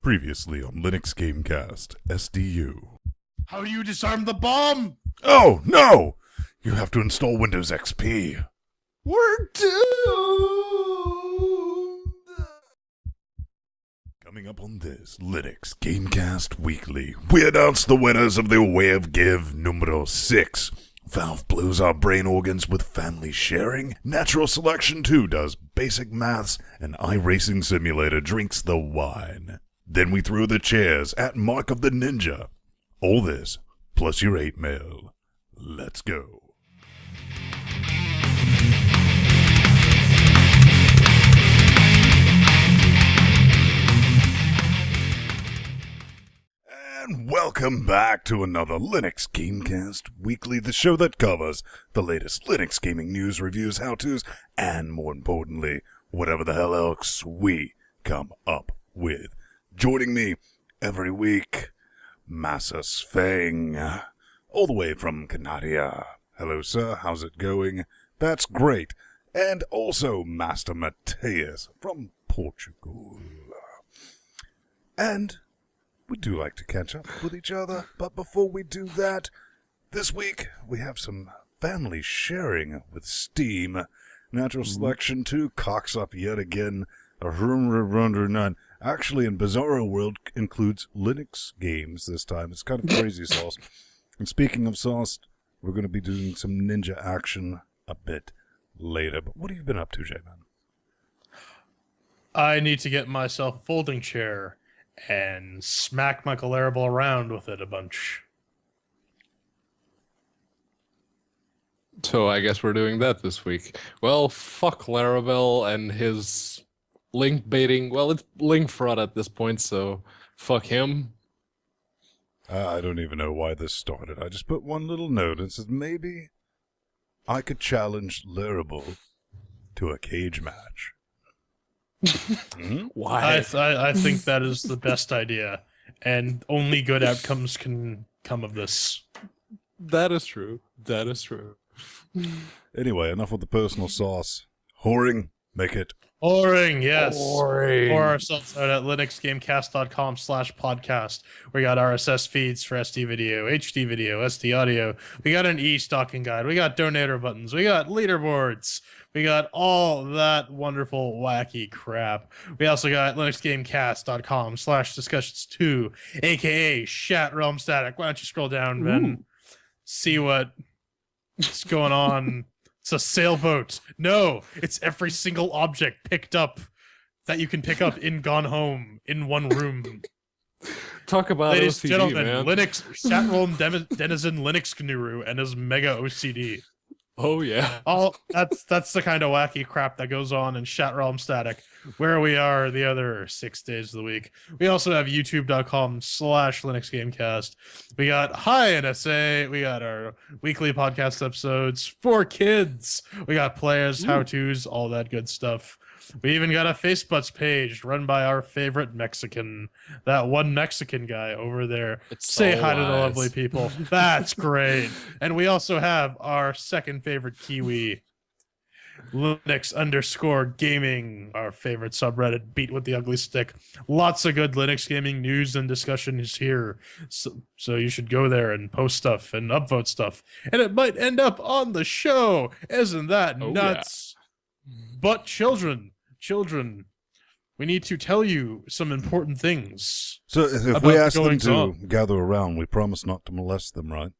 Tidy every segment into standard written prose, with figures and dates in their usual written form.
Previously on LinuxGameCast, SDU. How do you disarm the bomb? Oh, no! You have to install Windows XP. We're doomed! Coming up on this Linux Gamecast Weekly, we announce the winners of the Way of Give numero 6. Valve blows our brain organs with family sharing. Natural Selection 2 does basic maths, and iRacing Simulator drinks the wine. Then we throw the chairs at Mark of the Ninja. All this, plus your 8 mail. Let's go. And welcome back to another Linux Gamecast Weekly, the show that covers the latest Linux gaming news, reviews, how-tos, and more importantly, whatever the hell else we come up with. Joining me every week, Massa Sfang, all the way from Canadia. Hello, sir. How's it going? That's great. And also Master Mateus from Portugal. And we do like to catch up with each other, but before we do that, this week we have some family sharing with Steam. Natural Selection 2 cocks up yet again. A none. Actually, in Bizarro World, includes Linux games this time. It's kind of crazy sauce. And speaking of sauce, we're going to be doing some ninja action a bit later. But what have you been up to, J-Man? I need to get myself a folding chair and smack Michael Larrabell around with it a bunch. So I guess we're doing that this week. Well, fuck Laravel and his link baiting. Well, it's link fraud at this point, so fuck him. I don't even know why this started. I just put one little note and said maybe I could challenge Laravel to a cage match. Why? I think that is the best idea, and only good outcomes can come of this. That is true. That is true. Anyway, enough with the personal sauce. Whoring, make it. Whoring, yes. Whoring. Or ourselves out at linuxgamecast.com/podcast. We got RSS feeds for SD video, HD video, SD audio. We got an e-stocking guide. We got donator buttons. We got leaderboards. We got all that wonderful, wacky crap. We also got linuxgamecast.com/discussions2, aka Chat Realm Static. Why don't you scroll down, Ben? See what's going on. It's a sailboat. No, it's every single object picked up that you can pick up in Gone Home in one room. Talk about Ladies and OCD, gentlemen, man. Linux Chat Realm Denizen Linux Guru and his mega OCD. Oh yeah. That's the kind of wacky crap that goes on in Chat Realm Static, where we are the other 6 days of the week. We also have youtube.com/LinuxGamecast. We got Hi NSA. We got our weekly podcast episodes for kids. We got players, how-tos, all that good stuff. We even got a Facebook page run by our favorite Mexican, that one Mexican guy over there. Say hi to the lovely people. That's great. And we also have our second favorite Kiwi, Linux_gaming, our favorite subreddit, beat with the ugly stick. Lots of good Linux gaming news and discussion is here. So you should go there and post stuff and upvote stuff. And it might end up on the show. Isn't that nuts? Yeah. But children, we need to tell you some important things. So if we ask them to gather around, we promise not to molest them, right?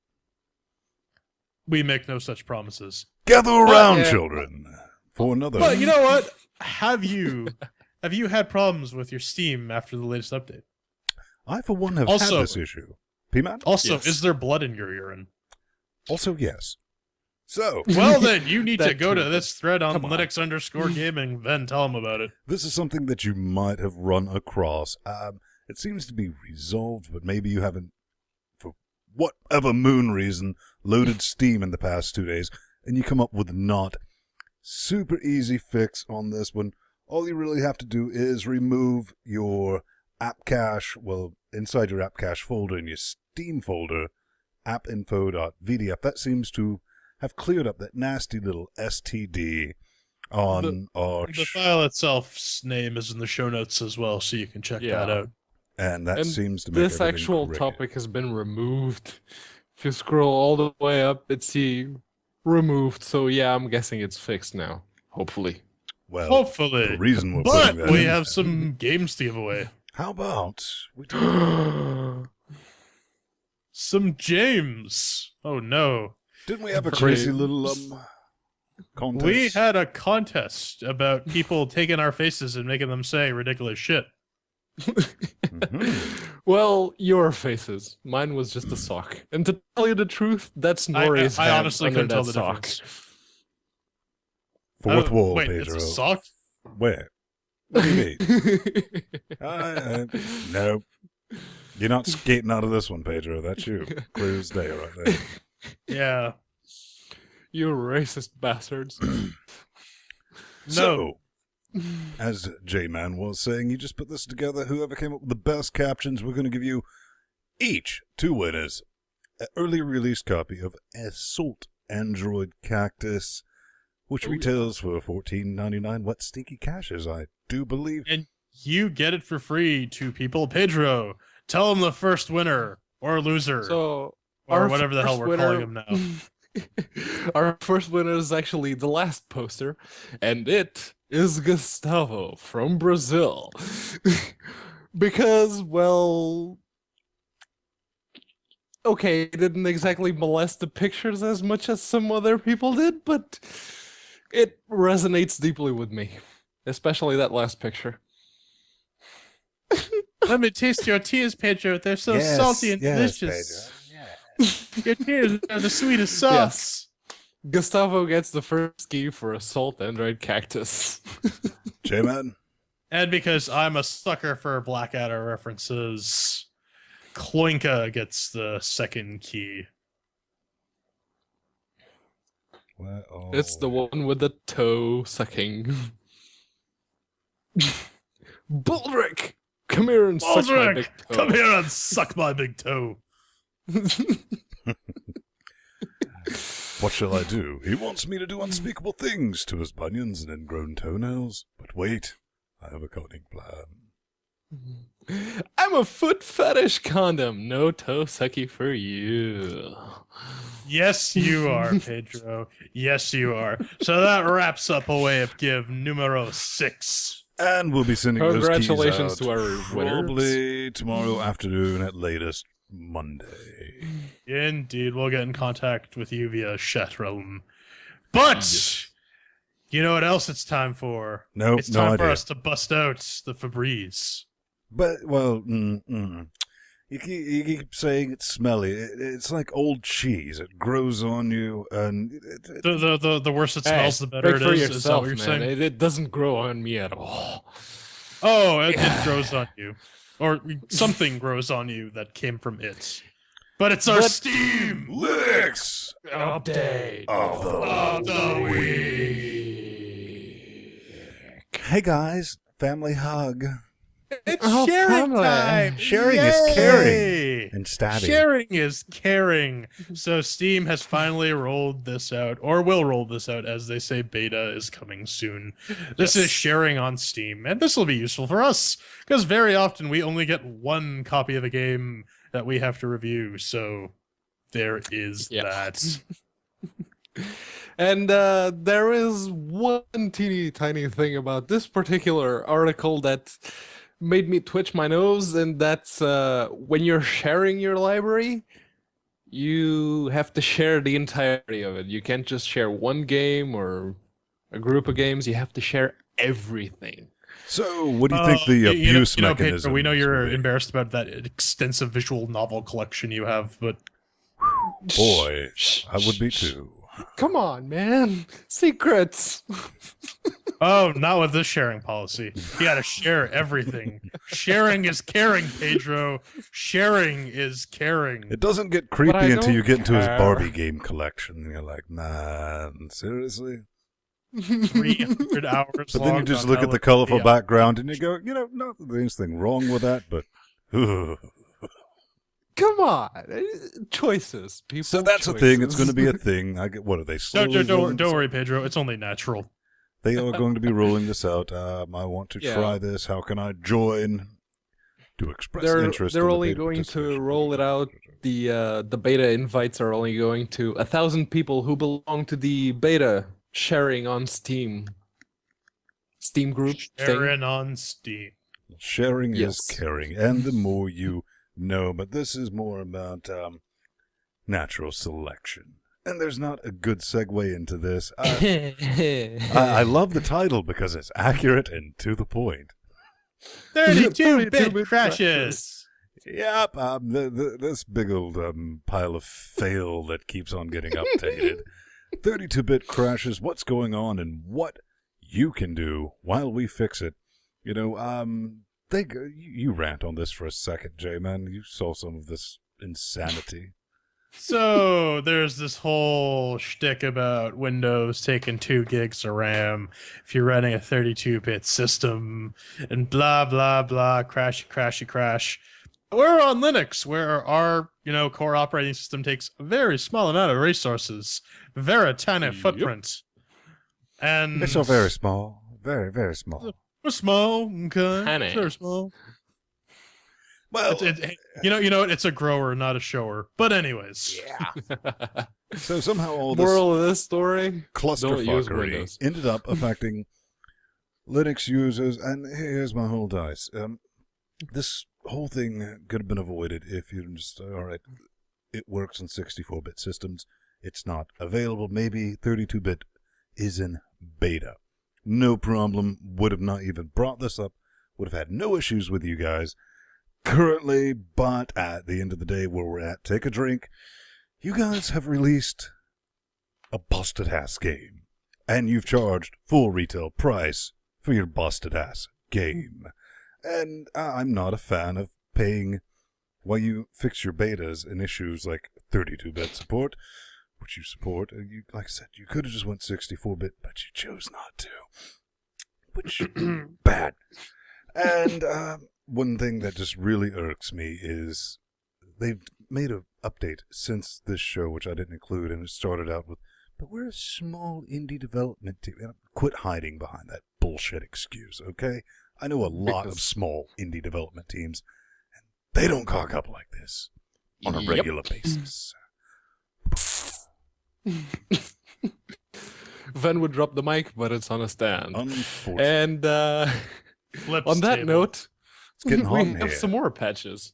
We make no such promises. Gather around, children, for another. But you know what? Have you had problems with your Steam after the latest update? I, for one, have had this issue. P-Man? Also, yes. Is there blood in your urine? Also, yes. So, well, then you need to go to this thread on Linux_gaming, then tell them about it. This is something that you might have run across. It seems to be resolved, but maybe you haven't, for whatever moon reason, loaded Steam in the past 2 days, and you come up with a not super easy fix on this one. All you really have to do is remove your app cache, well, inside your app cache folder in your Steam folder, appinfo.vdf. That seems to have cleared up that nasty little STD on our... The file itself's name is in the show notes as well, so you can check that out. And that And seems to make this everything actual cricket. topic has been removed. If you scroll all the way up, it's removed. So yeah, I'm guessing it's fixed now. Hopefully. Well, Hopefully. the reason we're But putting that we in have there- some games to give away. How about we do? Some James. Oh no. Didn't we have a crazy James. little contest? We had a contest about people taking our faces and making them say ridiculous shit. Mhm. Well, your faces. Mine was just a sock. And to tell you the truth, that's Nori's I hand honestly under couldn't tell that the sock. difference. Fourth wall, Wait, Pedro. it's a sock? Where? What do you mean? No. You're not skating out of this one, Pedro. That's you. Clear as day right there. Yeah. You racist bastards. So, as J-Man was saying, you just put this together. Whoever came up with the best captions, we're going to give you each 2 winners an early release copy of Assault Android Cactus, which retails for $14.99. What stinky cashes, I do believe. And you get it for free to people. Pedro, tell them the first winner or loser So or our whatever the hell first we're calling him winner- now. Our first winner is actually the last poster, and it is Gustavo from Brazil. Because, well, okay, he didn't exactly molest the pictures as much as some other people did, but it resonates deeply with me, especially that last picture. Let me taste your tears, Pedro. They're so salty and delicious. Your tears are the sweetest sauce. Gustavo gets the first key for Assault Android Cactus. J-Man? And because I'm a sucker for Blackadder references, Kloinka gets the second key. Well, oh, It's the one with the toe sucking. Baldric! Come here and suck my big Baldric, toe. come here and suck my big toe. What shall I do? He wants me to do unspeakable things to his bunions and ingrown toenails. But wait, I have a cunning plan. I'm a foot fetish condom. No toe sucky for you. Yes, you are, Pedro. Yes, you are. So that wraps up a way of give numero 6. And we'll be sending those keys Congratulations out to our winners. probably tomorrow afternoon at latest Monday. Indeed, we'll get in contact with you via chat realm. But you know what else it's time for? Nope, It's no time for idea. us to bust out the Febreze. But, well, you keep saying it's smelly. It's like old cheese. It grows on you, and The worse it smells, the better Speak it for is. Is that yourself, what you're man. saying? It doesn't grow on me at all. Oh, it grows on you. Or something grows on you that came from it. But it's our Steam licks Update of the week. Hey guys, family hug. It's Oh, sharing family. time. Sharing is Yay! caring and stabbing. Sharing is caring. So Steam has finally rolled this out, or will roll this out, as they say beta is coming soon. This is sharing on Steam, and this will be useful for us, because very often we only get one copy of a game that we have to review, so there is that. And there is one teeny tiny thing about this particular article that made me twitch my nose, and that's when you're sharing your library, you have to share the entirety of it. You can't just share one game or a group of games. You have to share everything. So, what do you think the abuse mechanism? Pedro, we know you're embarrassed about that extensive visual novel collection you have, but Boy, I would be too. Come on, man. Secrets. oh, not with this sharing policy. You gotta share everything. Sharing is caring, Pedro. Sharing is caring. It doesn't get I creepy until don't you get into his care. Barbie game collection. And you're like, man, seriously? 300 hours But then you long just on look that at the would colorful be background and you go, not that there's anything wrong with that, but... Come on. Choices. People So that's a thing. It's going to be a thing. What are they? Slowly Don't rolling this worry, Pedro. It's only natural. They are going to be rolling this out. I want to Yeah. try this. How can I join? to express They're interest. they're in the only beta going to participation. roll it out. The beta invites are only going to 1,000 people who belong to the beta sharing on Steam group thing. Sharing on Steam. Sharing Yes. is caring, and the more you know. But this is more about natural selection. And there's not a good segue into this. I love the title because it's accurate and to the point. 32-bit crashes. Yep, this big old pile of fail that keeps on getting updated. 32-bit crashes, what's going on and what you can do while we fix it. You know, you rant on this for a second, J-Man. You saw some of this insanity. So there's this whole shtick about Windows taking 2 gigs of RAM if you're running a 32-bit system and blah, blah, blah, crash. We're on Linux, where our, core operating system takes a very small amount of resources, very tiny footprint. And It's so very small. Very, very small. we're small, okay? Tiny. It's very small. Well, It's a grower, not a shower. But anyways. Yeah. so somehow all this Moral of this story: don't use clusterfuckery Windows. ended up affecting Linux users, and here's my whole dice. This whole thing could have been avoided if you just, all right, it works on 64-bit systems. It's not available. Maybe 32-bit is in beta. No problem. Would have not even brought this up. Would have had no issues with you guys currently, but at the end of the day, where we're at, take a drink. You guys have released a busted-ass game, and you've charged full retail price for your busted-ass game. And I'm not a fan of paying while you fix your betas and issues like 32-bit support, which you support. Like I said, you could have just went 64-bit, but you chose not to, which bad. And one thing that just really irks me is they've made an update since this show, which I didn't include, and it started out with, but we're a small indie development team. Quit hiding behind that bullshit excuse, okay? I know a lot of small indie development teams, and they don't cock up like this on a regular basis. Ven would drop the mic, but it's on a stand. Unfortunately. And Flips on that table. note, It's getting hot we in have here. some more patches.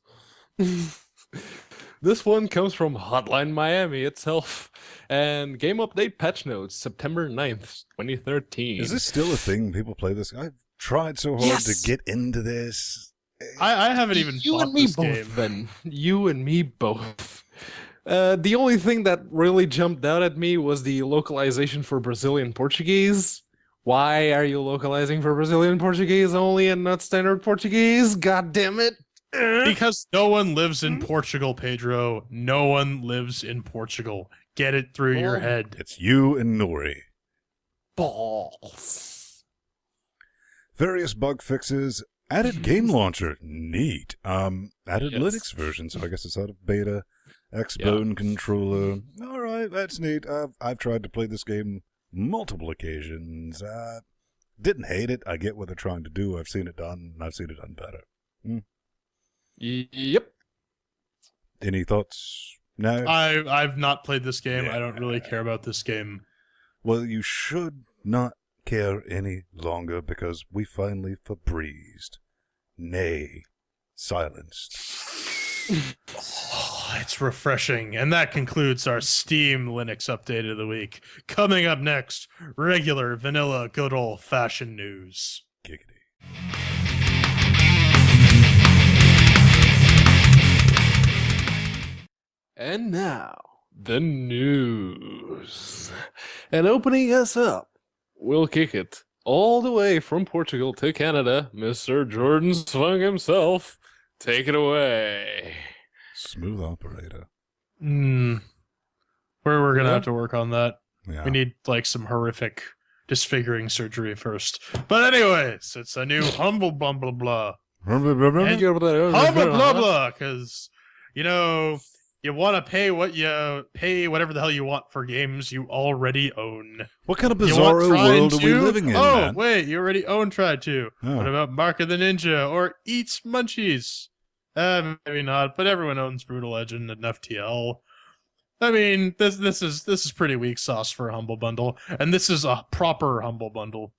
This one comes from Hotline Miami itself. And game update patch notes, September 9th, 2013. Is this still a thing? People play this? I've tried so hard Yes. to get into this. I haven't even You bought and me this both, game. Ven. You and me both. The only thing that really jumped out at me was the localization for Brazilian Portuguese. Why are you localizing for Brazilian Portuguese only and not standard Portuguese? God damn it. Because no one lives in Portugal, Pedro. No one lives in Portugal. Get it through your Oh. head. It's you and Nori. Balls. Various bug fixes. Added game launcher. Neat. Added Yes. Linux version, so I guess it's out of beta. Xbone controller. All right, that's neat. I've tried to play this game multiple occasions. Didn't hate it. I get what they're trying to do. I've seen it done, and I've seen it done better. Yep. Any thoughts? No? I've not played this game. I don't really care about this game. Well, you should not care any longer because we finally Febrezed. Nay, silenced. Oh, it's refreshing. And that concludes our Steam Linux update of the week. Coming up next, regular, vanilla, good old-fashioned news. Giggity. And now, the news. And opening us up, we'll kick it all the way from Portugal to Canada, Mr. Jordan Swung himself. Take it away. Smooth operator. We're gonna Yeah. have to work on that. Yeah. We need like some horrific disfiguring surgery first. But anyways, it's a new humble bumble blah. Humble blah blah, because you want to pay whatever the hell you want for games you already own. What kind of You want bizarro Trine world are we 2? living in, Oh, man? wait, you already own Try 2. Oh. What about Mark of the Ninja or Eats Munchies? Maybe not, but everyone owns Brutal Legend and FTL. I mean, this is pretty weak sauce for a Humble Bundle, and this is a proper Humble Bundle.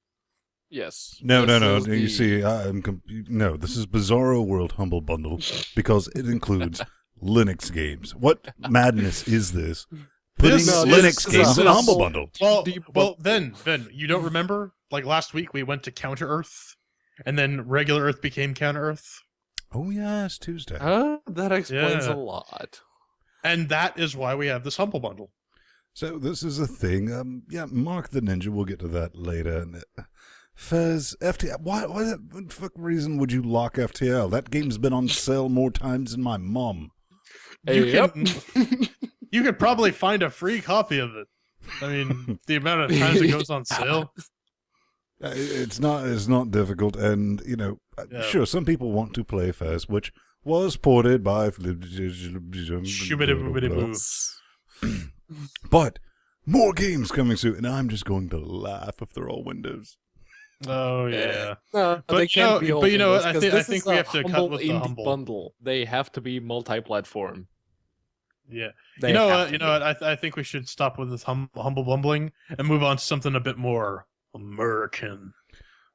Yes. No. This is You see, no. This is Bizarro World Humble Bundle because it includes Linux games. What madness is this? Putting Linux games in a Humble Bundle. Well, then, you don't remember? Like last week, we went to Counter Earth, and then regular Earth became Counter Earth. Oh yes, Tuesday. That explains a lot. And that is why we have this Humble Bundle. So this is a thing. Mark the Ninja. We'll get to that later. And Fez, FTL. Why the fuck reason would you lock FTL? That game's been on sale more times than my mom. You could probably find a free copy of it. I mean, the amount of times it goes on sale. It's not difficult, and sure, some people want to play Fez, which was ported by but more games coming soon, and I'm just going to laugh if they're all Windows. Oh yeah, no, they can't be all but you know what? Windows, I think we have to cut with the humble bundle. They have to be multi-platform. Yeah, you know what? I think we should stop with this humble bumbling and move on to something a bit more American.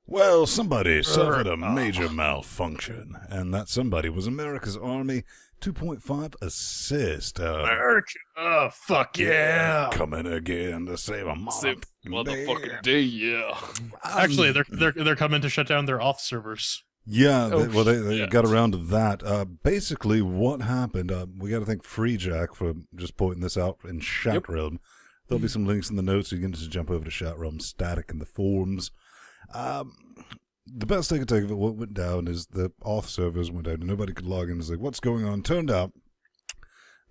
Well, somebody suffered a major malfunction, and that somebody was America's Army 2.5 assist. American, oh fuck yeah! Coming again to save a motherfucking day, yeah. Actually, they're coming to shut down their auth servers. Yeah, they got around to that. Basically, what happened? We got to thank FreeJack for just pointing this out in Chat Realm. There'll be some links in the notes, so you can just jump over to Chat Realm static in the forums. The best I could take of it, what went down is the auth servers went down and nobody could log in. It's like, what's going on? Turned out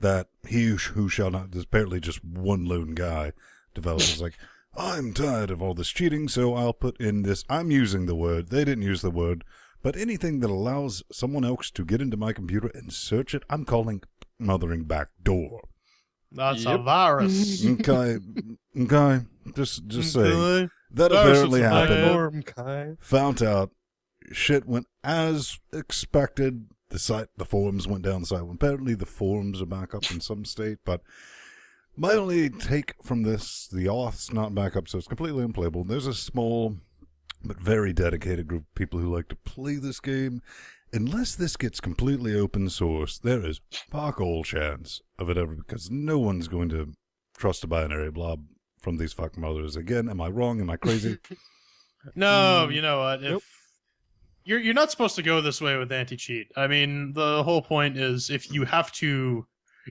that he who shall not, there's apparently just one lone guy, developers like, I'm tired of all this cheating, so I'll put in this, I'm using the word, they didn't use the word, but anything that allows someone else to get into my computer and search it, I'm calling mothering backdoor. That's a virus. Okay, just saying. That apparently happened. Found out shit went as expected. The forums went down the site. Apparently the forums are back up in some state, but my only take from this, the auth's not back up, so it's completely unplayable. There's a small but very dedicated group of people who like to play this game. Unless this gets completely open source, there is fuck all chance of it ever, because no one's going to trust a binary blob from these fuck mothers again. Am I wrong? Am I crazy? No, you know what? If you're not supposed to go this way with anti-cheat. I mean, the whole point is if you have to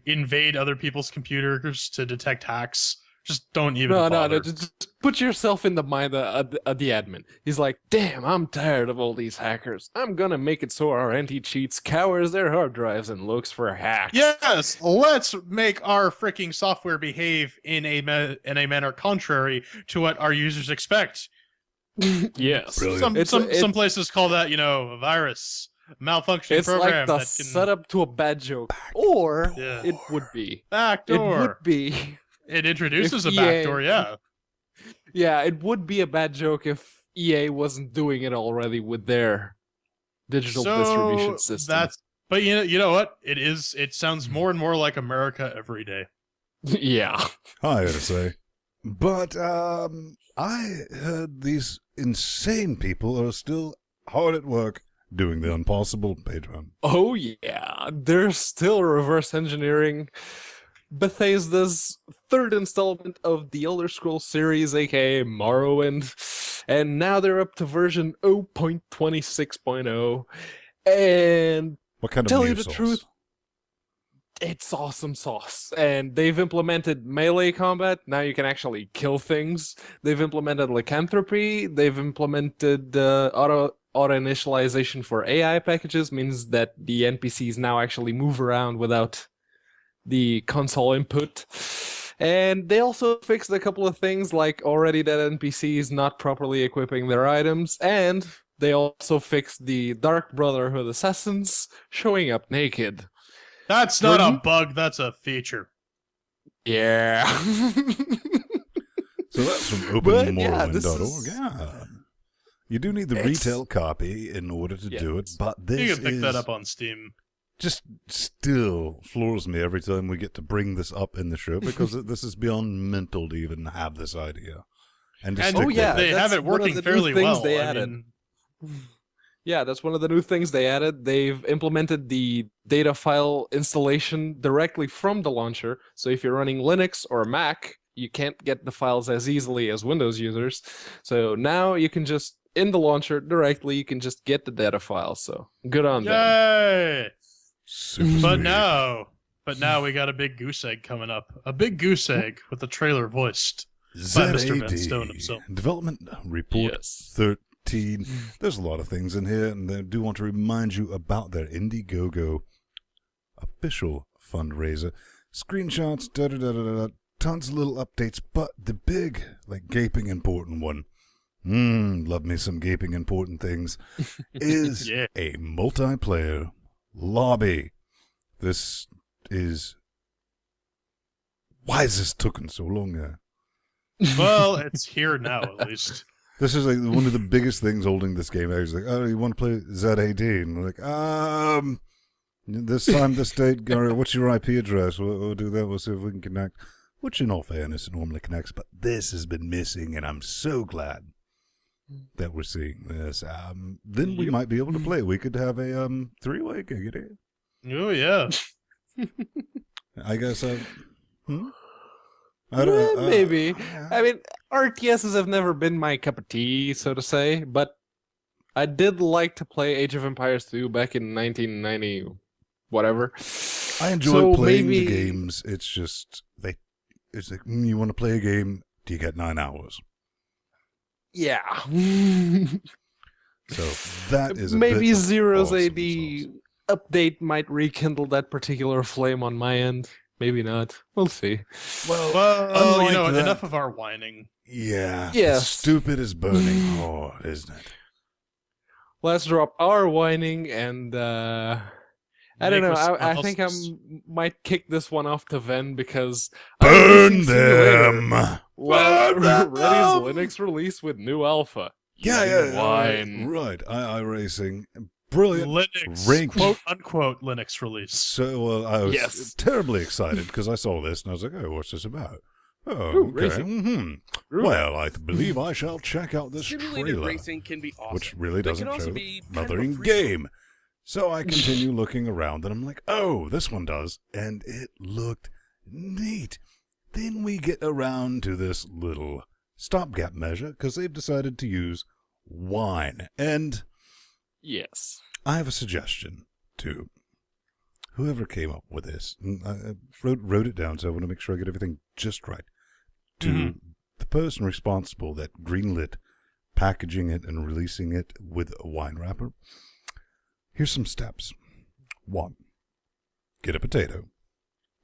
invade other people's computers to detect hacks, just don't even bother. No, just put yourself in the mind of the admin. He's like, damn, I'm tired of all these hackers. I'm gonna make it so our anti-cheat scours their hard drives and looks for hacks. Yes, let's make our freaking software behave in a manner contrary to what our users expect. Yes. Some places call that, a virus, malfunction program. It's like the setup to a bad joke. Or it would be. Backdoor. It would be. It introduces a backdoor, yeah. Yeah, it would be a bad joke if EA wasn't doing it already with their digital distribution system. But you know what? It sounds more and more like America every day. Yeah. I gotta say. But I heard these insane people are still hard at work doing the impossible, Patreon. Oh yeah, they're still reverse engineering Bethesda's third installment of the Elder Scrolls series, aka Morrowind, and now they're up to version 0.26.0. And what kind of tell you sauce? The truth, it's awesome sauce. And they've implemented melee combat. Now you can actually kill things. They've implemented lycanthropy. They've implemented auto initialization for AI packages, means that the NPCs now actually move around without the console input. And they also fixed a couple of things, like already that NPCs not properly equipping their items, and they also fixed the Dark Brotherhood assassins showing up naked. That's not a bug, that's a feature. Yeah. So that's from openmorrowind.org. Yeah. You do need the retail copy in order to do it, but this You can pick that up on Steam. just still floors me every time we get to bring this up in the show, because this is beyond mental to even have this idea. And And stick with it. they have it one of working the new fairly things well. they I added. mean, Yeah, that's one of the new things they added. They've implemented the data file installation directly from the launcher. So if you're running Linux or Mac, you can't get the files as easily as Windows users. So now you can just, in the launcher directly, you can just get the data files. So good on them. yay! Super But sweet. now we got a big goose egg coming up. A big goose egg with the trailer voiced by Mr. Van Stone himself. Development Report Yes. 13. There's a lot of things in here, and I do want to remind you about their Indiegogo official fundraiser. Screenshots, tons of little updates, but the big, gaping important one, love me some gaping important things, is Yeah. a multiplayer lobby. This is... Why has this taken so long? Well, it's here now, at least. This is one of the biggest things holding this game out. He's like, oh, you want to play ZAD? And we're like, this time, this date, what's your IP address? We'll do that. We'll see if we can connect. Which, in all fairness, it normally connects, but this has been missing, and I'm so glad that we're seeing this. Then we might be able to play. We could have a three-way giggity. Oh, yeah. I guess. Maybe. I mean, RTSs have never been my cup of tea, so to say, but I did like to play Age of Empires 2 back in 1990, whatever. I enjoy playing the games. It's just it's like, you want to play a game? Do you get 9 hours? Yeah. So that is maybe a bit Zero's awesome AD update might rekindle that particular flame on my end. Maybe not. We'll see. Well, unlike that- enough of our whining. Yeah. Yes. Stupid is burning hard, isn't it? Let's drop our whining and I don't know. I think I might kick this one off to Ven because Burn them! Well, Burn them! Ready's Linux release with new alpha. Yeah. Wine. Right. iRacing. Brilliant. Linux, Rank. quote unquote, Linux release. So I was Yes. terribly excited because I saw this and I was like, oh, what's this about? Oh, Ooh, okay. racing. Well, I believe I shall check out this Simulated trailer, racing can be awesome. which really but it doesn't can also show be kind of a mothering free- game. So I continue looking around and I'm like, oh, this one does. And it looked neat. Then we get around to this little stopgap measure because they've decided to use wine. And Yes. I have a suggestion to whoever came up with this. I wrote it down, so I want to make sure I get everything just right. To the person responsible that greenlit packaging it and releasing it with a wine wrapper. Here's some steps. 1. Get a potato.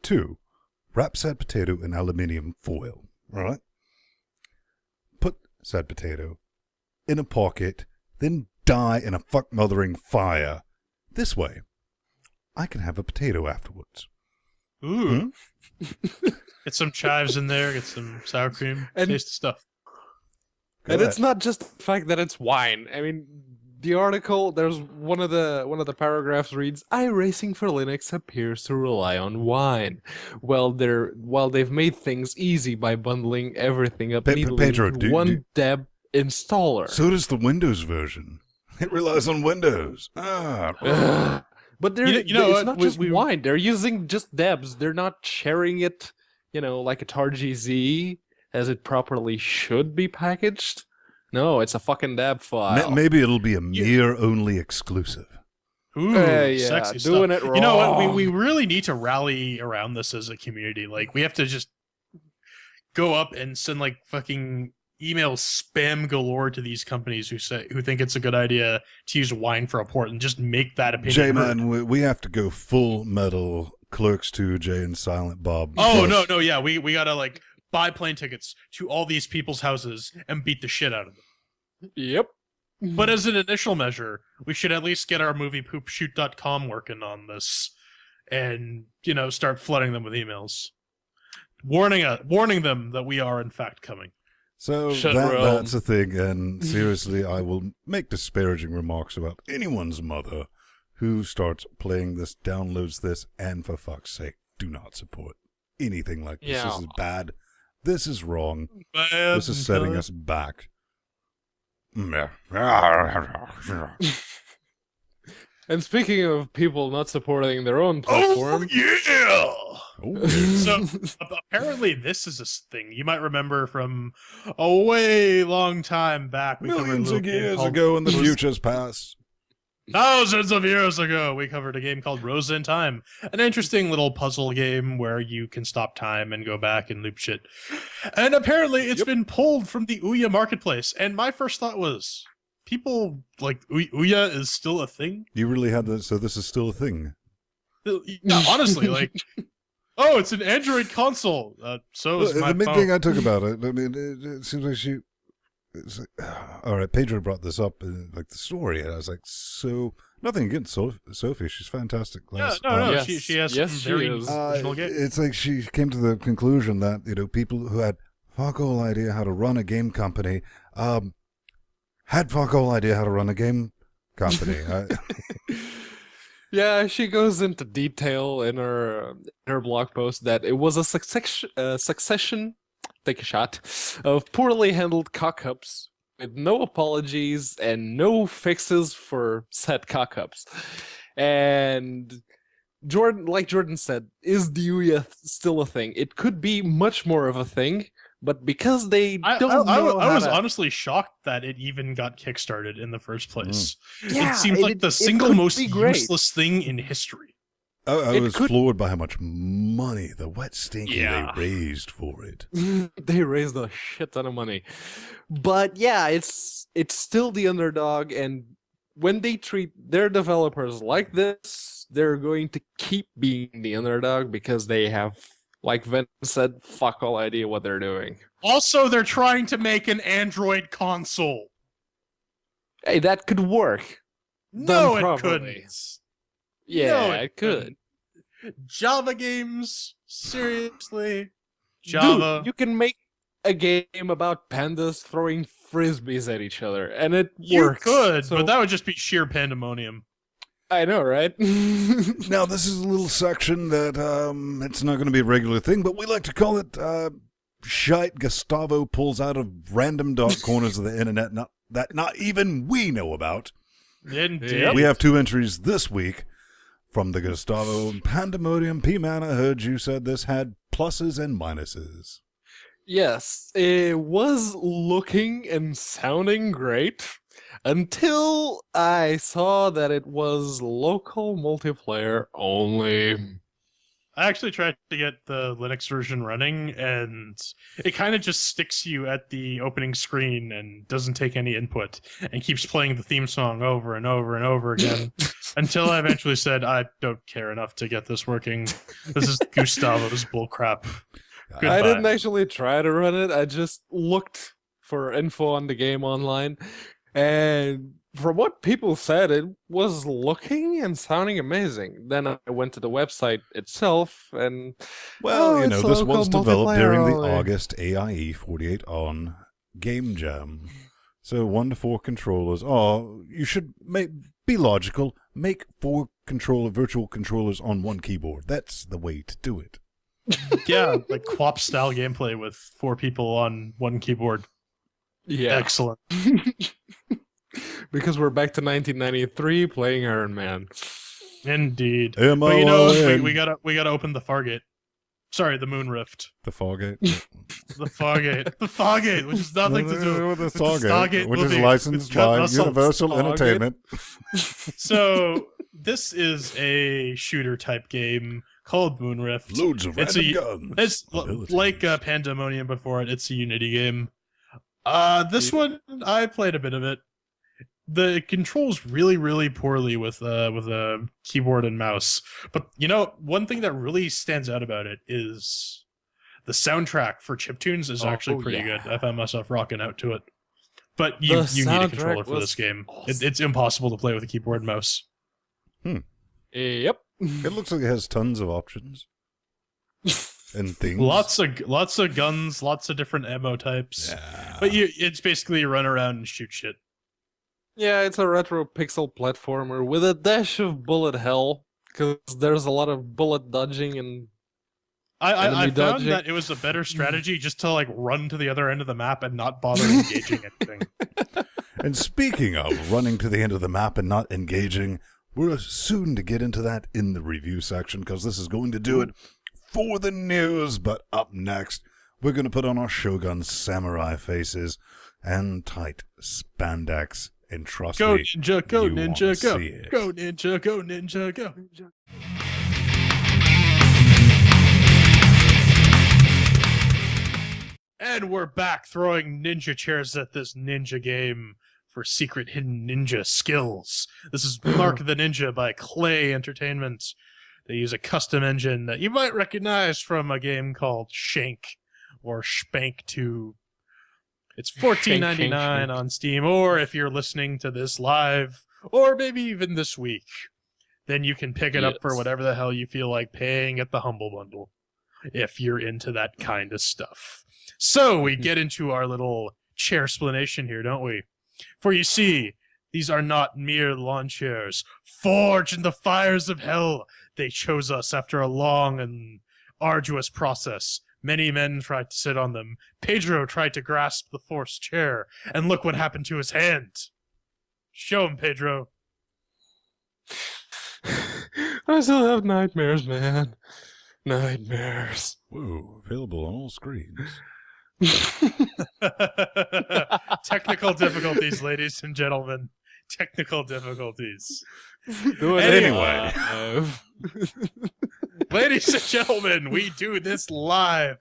2. Wrap said potato in aluminium foil. All right? Put said potato in a pocket, then die in a fuck-mothering fire. This way, I can have a potato afterwards. Ooh. Get some chives in there, get some sour cream, And- taste the stuff. Go And ahead. it's not just the fact that it's wine. I mean, the article, there's one of the paragraphs reads, iRacing for Linux appears to rely on wine. While they've made things easy by bundling everything up neatly Pedro, into one deb installer. So does the Windows version. It relies on Windows. But they're, You know it's what? not We- just we- wine. They're using just debs. They're not sharing it, like a TarGZ as it properly should be packaged. No, it's a fucking deb file. Maybe it'll be a mirror-only exclusive. Ooh, Yeah, sexy doing stuff. it You know what? wrong. We really need to rally around this as a community. Like, we have to just go up and send fucking email spam galore to these companies who think it's a good idea to use wine for a port and just make that opinion heard. J-Man, we have to go full metal Clerks 2, Jay and Silent Bob. Oh plus- no, yeah, we gotta buy plane tickets to all these people's houses and beat the shit out of them. Yep. But as an initial measure, we should at least get our moviepoopshoot.com working on this, and start flooding them with emails, warning them that we are in fact coming. So Shut Rome. that's a thing, and seriously, I will make disparaging remarks about anyone's mother who starts playing this, downloads this, and for fuck's sake, do not support anything like this. Yeah. This is bad. This is wrong. Bad This is setting us back. And speaking of people not supporting their own Oh, platform, yeah! Oh, So apparently this is a thing you might remember from a way long time back. We covered a millions little of game years called ago in the Rose- future's past. Thousands of years ago, we covered a game called Rosa in Time, an interesting little puzzle game where you can stop time and go back and loop shit. And apparently, it's been pulled from the Ouya marketplace. And my first thought was, people like Ouya is still a thing. You really had this, so this is still a thing. Yeah, honestly, like, oh, it's an Android console. So is my The main phone. thing I took about it, I mean, it seems like she. It's like, all right, Pedro brought this up in like the story, and I was like, so nothing against Sophie, she's fantastic. Yeah, no, Yes. she has Yes, some she very is. original games. It's like she came to the conclusion that people who had fuck all idea how to run a game company, had fuck all idea how to run a game company. yeah, she goes into detail in her blog post that it was a succession, take a shot, of poorly handled cock-ups with no apologies and no fixes for said cock-ups. And Jordan, like Jordan said, is the Ouya still a thing? It could be much more of a thing, but because they don't I know was how to... honestly shocked that it even got kickstarted in the first place. Yeah, it seems like the it single could most be great. useless thing in history. I It was could- floored by how much money, the wet stinky, Yeah. they raised for it. They raised a shit ton of money. But yeah, it's still the underdog, and when they treat their developers like this, they're going to keep being the underdog because they have, like Ven said, fuck all idea what they're doing. Also, they're trying to make an Android console. Hey, that could work. No, Done it properly. couldn't. Yeah, No, it could. Java games? Seriously? Java? Dude, you can make a game about pandas throwing frisbees at each other, and it You works. could, So- but that would just be sheer pandemonium. I know, right? Now, this is a little section that it's not going to be a regular thing, but we like to call it shite Gustavo pulls out of random dark corners of the internet not even we know about. Indeed. Yep. We have 2 entries this week from the Gustavo Pandemonium. P-Man, I heard you said this had pluses and minuses. Yes, it was looking and sounding great until I saw that it was local multiplayer only. I actually tried to get the Linux version running, and it kind of just sticks you at the opening screen and doesn't take any input, and keeps playing the theme song over and over and over again, until I eventually said, I don't care enough to get this working. This is Gustavo's bullcrap. I Goodbye. didn't actually try to run it, I just looked for info on the game online, and from what people said, it was looking and sounding amazing. Then I went to the website itself, and Well, it's this local was developed during the multiplayer only. August AIE 48 on Game Jam. So 1 to 4 controllers. Oh, you should be logical. Make 4 virtual controllers on 1 keyboard. That's the way to do it. Yeah, like QWOP style gameplay with 4 people on 1 keyboard. yeah, Excellent. because we're back to 1993 playing Iron Man. Indeed. M-O-O-N. But you know, we gotta open the Fargate. Sorry, the Moon Rift. The Fargate. The Fargate. The Fargate, which has nothing to do with the with the Stargate, Stargate which is movie licensed with Kurt by Russell. Universal Stargate. Entertainment. So this is a shooter type game called Moon Rift. Loads of It's random guns. It's abilities. like Pandemonium before it. It's a Unity game. This one I played a bit of it. The controls really, really poorly with a keyboard and mouse. But you know, one thing that really stands out about it is the soundtrack for chiptunes is actually pretty yeah. good. I found myself rocking out to it. But you need a soundtrack controller for was this game. awesome. It's impossible to play with a keyboard and mouse. Yep. It looks like it has tons of options and things. Lots of guns, lots of different ammo types. Yeah. But it's basically you run around and shoot shit. Yeah, it's a retro pixel platformer with a dash of bullet hell, because there's a lot of bullet dodging and I enemy found dodging. that it was a better strategy just to like run to the other end of the map and not bother engaging anything. And speaking of running to the end of the map and not engaging, we're soon to get into that in the review section because this is going to do it for the news. But up next, we're going to put on our Shogun samurai faces and tight spandex. And trust Go me, ninja, go you ninja, wanna go. see it. Go ninja, go ninja, go. And we're back throwing ninja chairs at this ninja game for secret hidden ninja skills. This is Mark the Ninja by Clay Entertainment. They use a custom engine that you might recognize from a game called Shank or Spank 2. It's $14.99 on Steam, or if you're listening to this live, or maybe even this week, then you can pick it up for whatever the hell you feel like paying at the Humble Bundle, if you're into that kind of stuff. So we get into our little chair explanation here, don't we? For you see, these are not mere lawn chairs. Forged in the fires of hell, they chose us after a long and arduous process. Many men tried to sit on them. Pedro tried to grasp the forced chair, and look what happened to his hand. Show him, Pedro. I still have nightmares, man. Nightmares. Whoa, available on all screens. Technical difficulties, ladies and gentlemen. Technical difficulties. Do it Anyway. Ladies and gentlemen, we do this live.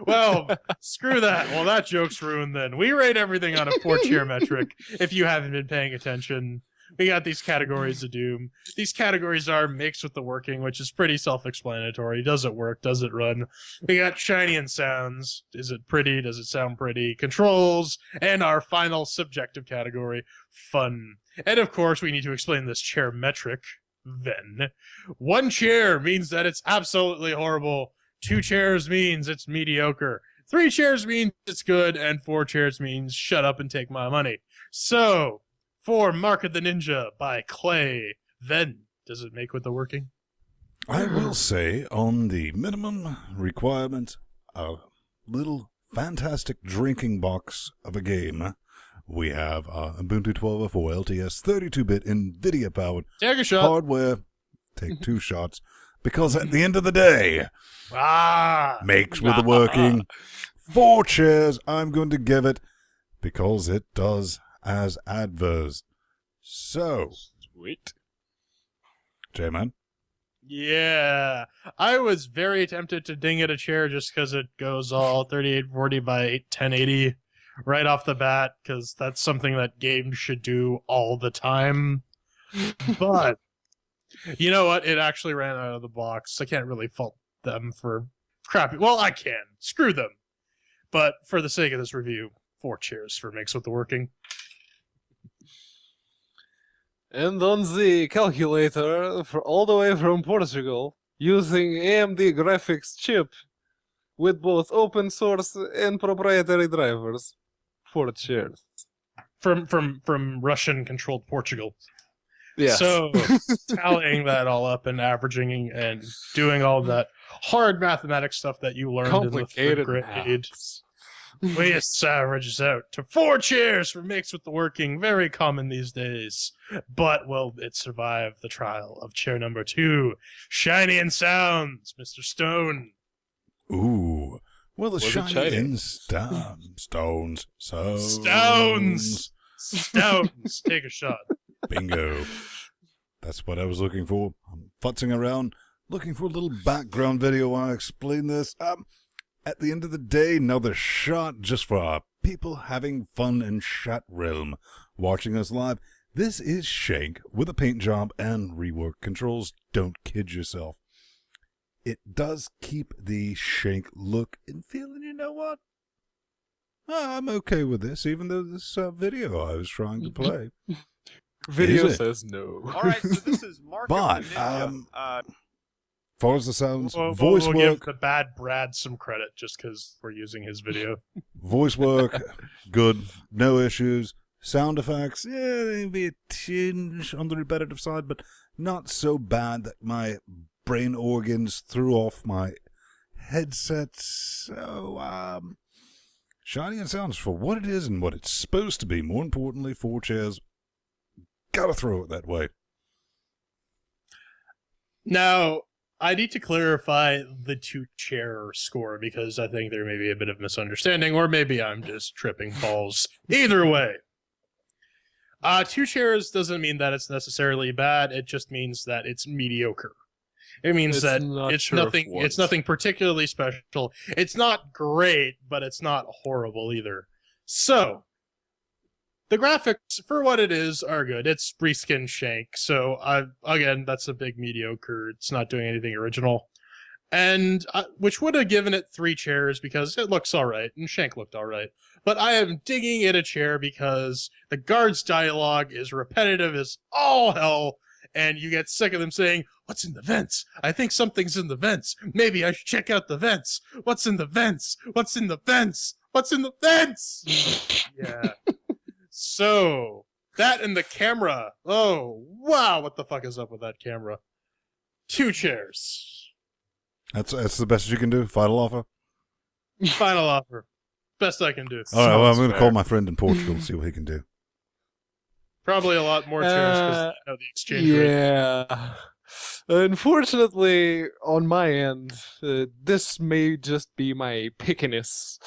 Well, screw that. Well, that joke's ruined then. We rate everything on a 4-tier metric if you haven't been paying attention. We got these categories of doom. These categories are mixed with the working, which is pretty self-explanatory. Does it work? Does it run? We got shiny and sounds. Is it pretty? Does it sound pretty? Controls. And our final subjective category, fun. And of course, we need to explain this chair metric. Then 1 chair means that it's absolutely horrible. 2 chairs means it's mediocre. 3 chairs means it's good. And 4 chairs means shut up and take my money. So, for Mark of the Ninja by Clay, then does it make with the working? I will say, on the minimum requirement, a little fantastic drinking box of a game, we have Ubuntu 12.04 LTS 32-bit NVIDIA-powered Take a shot. hardware. Take 2 shots. Because at the end of the day, makes with the working. 4 chairs I'm going to give it because it does as adverse. So, Sweet. J-Man? Yeah. I was very tempted to ding it a chair just because it goes all 3840 by 1080 right off the bat, because that's something that games should do all the time. But you know what? It actually ran out of the box. I can't really fault them for crappy. Well, I can. Screw them. But for the sake of this review, 4 cheers for Makes with the Working. And on the calculator, for all the way from Portugal, using AMD graphics chip with both open source and proprietary drivers. 4 cheers. From Russian-controlled Portugal. Yes. So, tallying that all up and averaging and doing all that hard mathematics stuff that you learned in the 3rd grade, we averages out to 4 cheers for Makes with the Working. Very common these days. But will it survive the trial of chair number 2? Shiny and Sounds, Mr. Stone. Ooh. Well, the Was it shiny shiny? in stones. Stones. Take a shot. Bingo. That's what I was looking for. I'm futzing around, looking for a little background video while I explain this. At the end of the day, another shot just for our people having fun in chat realm watching us live. This is Shank with a paint job and rework controls. Don't kid yourself. It does keep the Shank look and feel, and you know what? I'm okay with this, even though this video I was trying to play. Video Is it? says no. All right, so this is Mark But, of the Ninja. far as the sounds, We'll voice give work, the bad Brad some credit just because we're using his video. voice work, good, no issues. Sound effects, yeah, maybe a tinge on the repetitive side, but not so bad that my brain organs threw off my headset. So, Shining and Sounds for what it is and what it's supposed to be. More importantly, 4 chairs. Gotta throw it that way. Now, I need to clarify the 2-chair score because I think there may be a bit of misunderstanding, or maybe I'm just tripping balls. Either way, 2 chairs doesn't mean that it's necessarily bad. It just means that it's mediocre. It means that it's nothing particularly special. It's not great, but it's not horrible either. So, the graphics, for what it is, are good. It's reskin Shank, so again, that's a big mediocre. It's not doing anything original. And which would have given it 3 chairs because it looks alright, and Shank looked alright. But I am digging it a chair because the guard's dialogue is repetitive as all hell, and you get sick of them saying, "What's in the vents? I think something's in the vents. Maybe I should check out the vents. What's in the vents? What's in the vents? What's in the vents?" Yeah. So, that and the camera. Oh, wow, what the fuck is up with that camera? 2 chairs. That's the best you can do? Final offer? Final offer. Best I can do. All right, well, I'm going to call my friend in Portugal and see what he can do. Probably a lot more chairs because of the exchange rate. Yeah. Unfortunately, on my end, this may just be my pickiness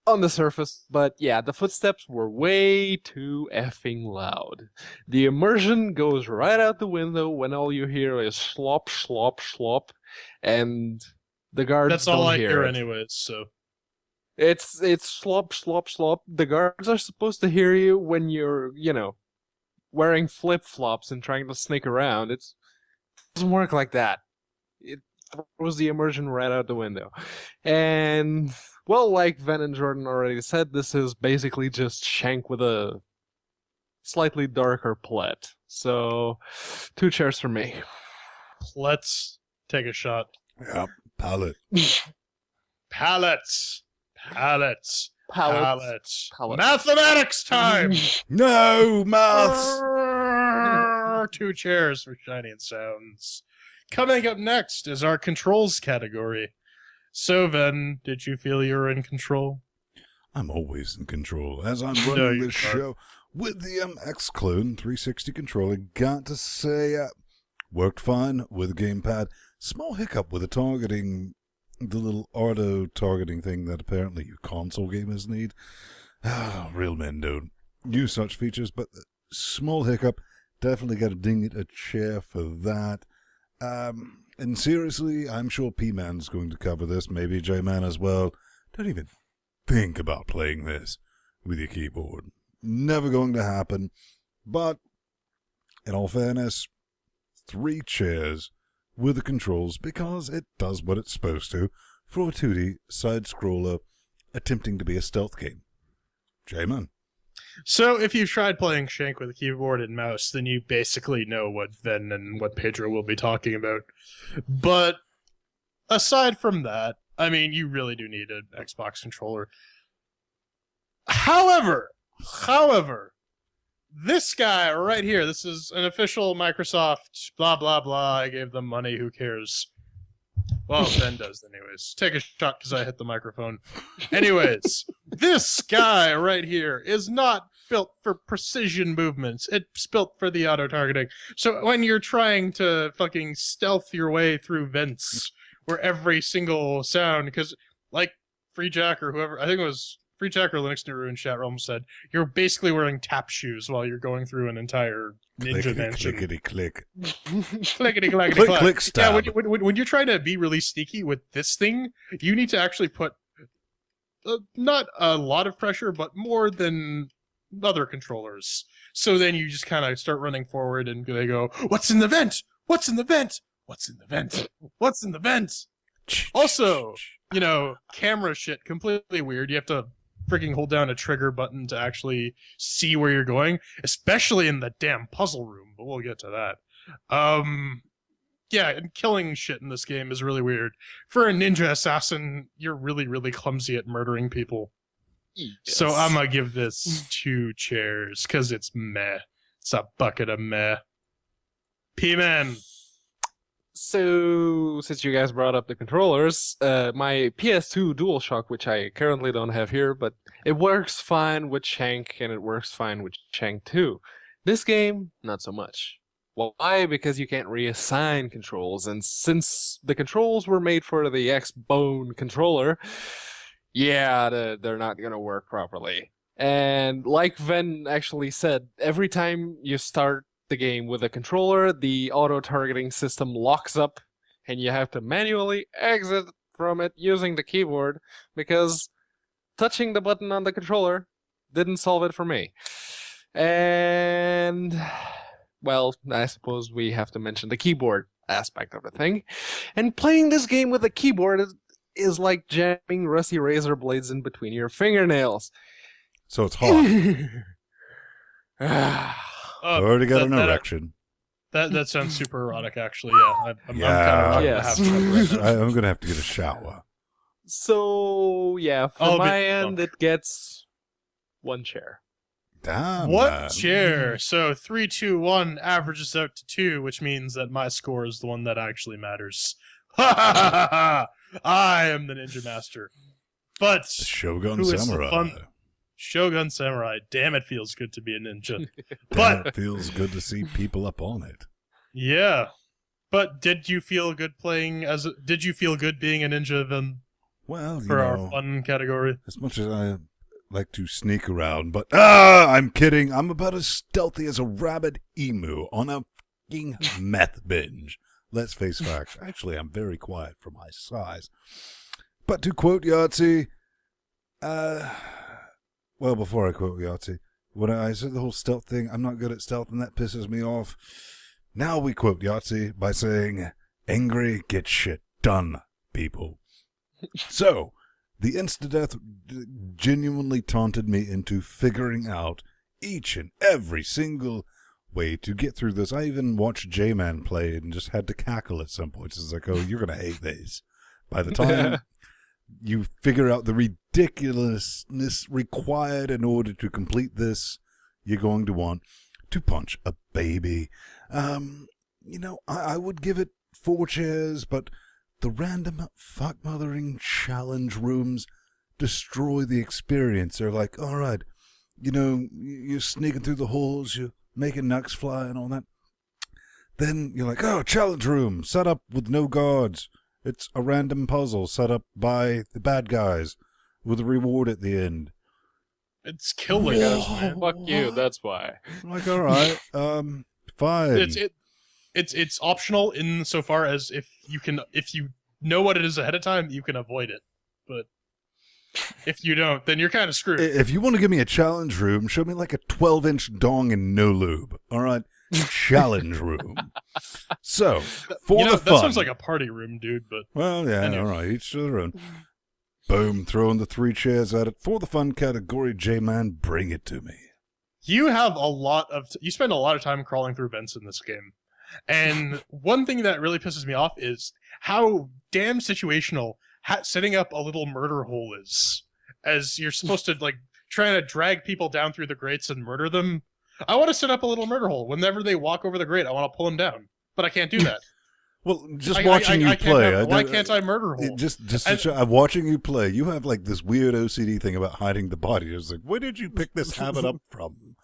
on the surface, but yeah, the footsteps were way too effing loud. The immersion goes right out the window when all you hear is slop, slop, slop, and the guards That's all don't I hear hear it. anyways, so. It's slop, slop, slop. The guards are supposed to hear you when you're, wearing flip-flops and trying to sneak around. It doesn't work like that. It throws the immersion right out the window. And, well, like Ven and Jordan already said, this is basically just Shank with a slightly darker palette. So, 2 chairs for me. Let's take a shot. Yep, palette. Pallets. Pallets. Pallets. Pallets. Mathematics time! No, maths! 2 chairs for Shining Sounds. Coming up next is our controls category. So, Ven, did you feel you were in control? I'm always in control. As I'm running this show with the MX Clone 360 controller, got to say, worked fine with the gamepad. Small hiccup with the targeting, the little auto-targeting thing that apparently you console gamers need. Real men don't use such features, but small hiccup. Definitely got to ding it a chair for that. And seriously, I'm sure P-Man's going to cover this, maybe J-Man as well. Don't even think about playing this with your keyboard. Never going to happen. But, in all fairness, 3 chairs with the controls because it does what it's supposed to for a 2D side-scroller attempting to be a stealth game. J-Man. So, if you've tried playing Shank with a keyboard and mouse, then you basically know what Ven and what Pedro will be talking about. But, aside from that, I mean, you really do need an Xbox controller. However, this guy right here, this is an official Microsoft, blah, blah, blah, I gave them money, who cares? Well, Ben does anyways. Take a shot because I hit the microphone. Anyways, this guy right here is not built for precision movements. It's built for the auto-targeting. So when you're trying to fucking stealth your way through vents where every single sound, because like Free Jack or whoever, I think it was Free Jack or Linux Guru in chat realm said, you're basically wearing tap shoes while you're going through an entire ninja mansion. Clickety-click. Clickety-clackety-clack. Click, click, stab. Yeah, when you're trying to be really sneaky with this thing, you need to actually put not a lot of pressure, but more than other controllers. So then you just kind of start running forward and they go, what's in the vent? What's in the vent? What's in the vent? What's in the vent? Also, camera shit, completely weird. You have to freaking hold down a trigger button to actually see where you're going, especially in the damn puzzle room, but we'll get to that. Yeah, and killing shit in this game is really weird. For a ninja assassin, you're really, really clumsy at murdering people. So I'm gonna give this 2 chairs because it's meh. It's a bucket of meh. P-Man. So, since you guys brought up the controllers, my PS2 DualShock, which I currently don't have here, but it works fine with Shank and it works fine with Shank 2. This game, not so much. Why? Because you can't reassign controls, and since the controls were made for the X-Bone controller, yeah, they're not gonna work properly. And like Ven actually said, every time you start the game with a controller, the auto-targeting system locks up, and you have to manually exit from it using the keyboard, because touching the button on the controller didn't solve it for me. And, well, I suppose we have to mention the keyboard aspect of the thing. And playing this game with a keyboard is like jamming rusty razor blades in between your fingernails. So it's hot. Already got an that- erection. That sounds super erotic, actually. Yeah, I'm Yeah. kind Yes. of I'm going to have to get a shower. So, yeah, from my end, it gets 1 chair. Damn, What man. chair? So 3, 2, 1 averages out to 2, which means that my score is the one that actually matters. Ha ha ha ha! I am the Ninja Master. But The Shogun who is the Samurai. fun- Shogun Samurai. Damn, it feels good to be a ninja. Damn, But it feels good to see people up on it. yeah. But did you feel good being a ninja then Well, you for our know, fun category? as much as I like to sneak around, but I'm kidding. I'm about as stealthy as a rabid emu on a fucking meth binge. Let's face facts. Actually, I'm very quiet for my size. But to quote Yahtzee, well, before I quote Yahtzee, when I said the whole stealth thing, I'm not good at stealth, and that pisses me off. Now we quote Yahtzee by saying, angry, get shit done, people. So, the insta-death genuinely taunted me into figuring out each and every single way to get through this. I even watched J-Man play and just had to cackle at some points. It's like, oh, you're going to hate these. By the time you figure out the ridiculousness required in order to complete this, you're going to want to punch a baby. I would give it 4 chairs, but the random fuck-mothering challenge rooms destroy the experience. They're like, all right, you're sneaking through the holes, you're making nucks fly and all that. Then you're like, oh, challenge room, set up with no guards. It's a random puzzle set up by the bad guys with a reward at the end. It's kill lasers, man. Fuck you, that's why. I'm like, all right, fine. It's optional insofar as if you know what it is ahead of time, you can avoid it. But if you don't, then you're kind of screwed. If you want to give me a challenge room, show me like a 12-inch dong and no lube. All right? Challenge room. So, for the fun. That sounds like a party room, dude, but Well, yeah, anyway. all right. Each to their own. Boom, throwing the 3 chairs at it. For the fun category, J-Man, bring it to me. you spend a lot of time crawling through vents in this game. And one thing that really pisses me off is how damn situational setting up a little murder hole is. As you're supposed to, trying to drag people down through the grates and murder them. I want to set up a little murder hole. Whenever they walk over the grate, I want to pull them down. But I can't do that. Well, just watching you play. Why can't I murder hole? I'm watching you play. You have this weird OCD thing about hiding the body. It's like, where did you pick this habit up from?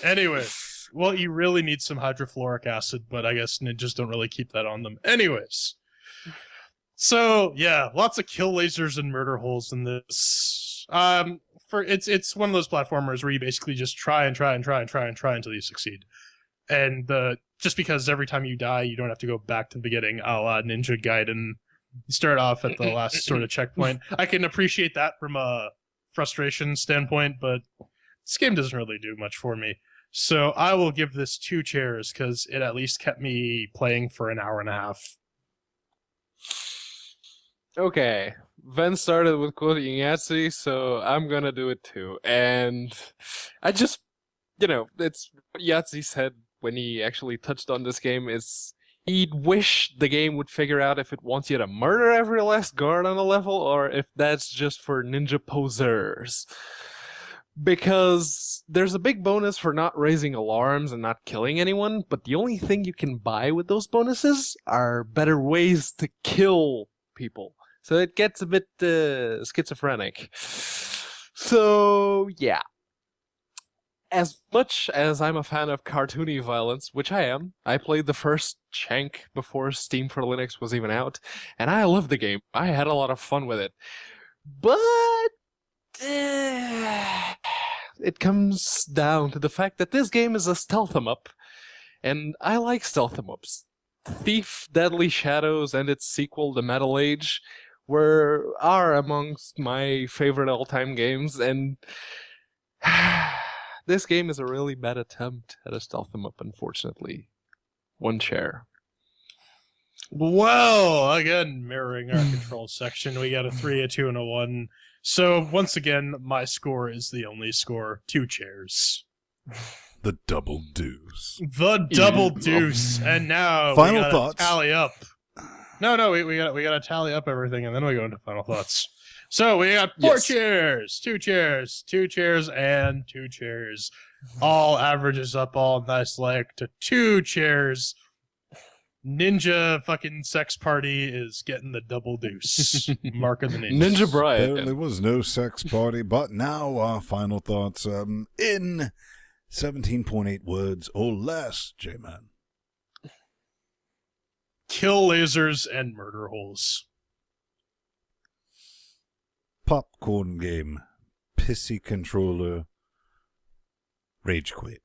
Anyway, well, you really need some hydrofluoric acid, but I guess ninjas don't really keep that on them. Anyways. So, yeah, lots of kill lasers and murder holes in this. It's one of those platformers where you basically just try until you succeed. And just because every time you die, you don't have to go back to the beginning, a la Ninja Gaiden. You start off at the last sort of checkpoint. I can appreciate that from a frustration standpoint, but this game doesn't really do much for me. So I will give this 2 chairs because it at least kept me playing for an hour and a half. Okay, Ven started with quoting Yahtzee, so I'm gonna do it too. And I just, it's what Yahtzee said when he actually touched on this game is You'd wish the game would figure out if it wants you to murder every last guard on a level, or if that's just for ninja posers. Because there's a big bonus for not raising alarms and not killing anyone, but the only thing you can buy with those bonuses are better ways to kill people. So it gets a bit schizophrenic. So, yeah. As much as I'm a fan of cartoony violence, which I am, I played the first chunk before Steam for Linux was even out, and I love the game. I had a lot of fun with it. But it comes down to the fact that this game is a stealth 'em up, and I like stealth 'em ups. Thief, Deadly Shadows, and its sequel, The Metal Age, are amongst my favorite all-time games, and this game is a really bad attempt at a stealth 'em up, unfortunately. One chair. Well, again, mirroring our control section, we got a 3, a 2, and a 1. So, once again, my score is the only score. 2 chairs. The double deuce. The double deuce. And now Final we gotta thoughts. tally up. No, we gotta tally up everything, and then we go into final thoughts. So we got 4 chairs, 2 chairs, 2 chairs, and 2 chairs. All averages up all nice like to 2 chairs. Ninja fucking sex party is getting the double deuce. Mark of the ninja. Ninja Brian. There was no sex party, but now final thoughts in 17.8 words or less, J-Man. Kill lasers and murder holes. Popcorn game, pissy controller, rage quit.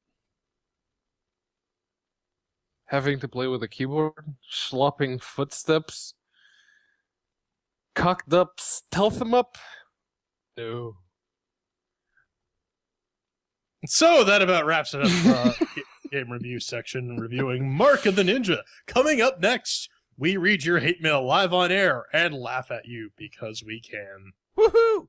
Having to play with a keyboard, slopping footsteps, cocked up, stealth 'em up. No. So that about wraps it up for our game review section, reviewing Mark of the Ninja. Coming up next, we read your hate mail live on air and laugh at you because we can. Woohoo!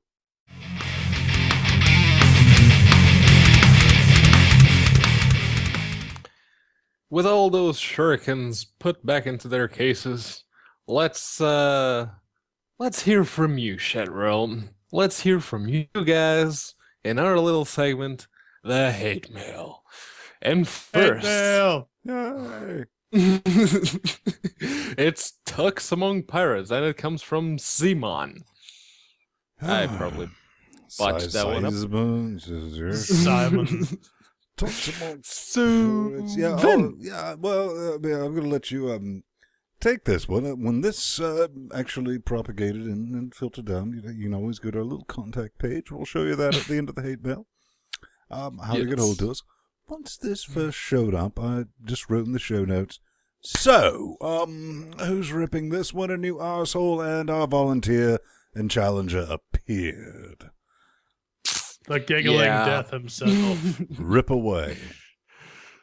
With all those shurikens put back into their cases, let's hear from you, Shed Realm. Let's hear from you guys in our little segment, the hate mail. And first, Hate mail! Yay! it's Tux Among Pirates, and it comes from Simon. I probably botched that one up. Simon. Talks about So, yeah, Vin. Well, I'm going to let you take this one. When this actually propagated and filtered down, you can always go to our little contact page. We'll show you that at the end of the hate mail. How to get hold of us. Once this first showed up, I just wrote in the show notes. So, who's ripping this one? A new arsehole, and our volunteer and challenger appeared. The giggling death himself. Rip away.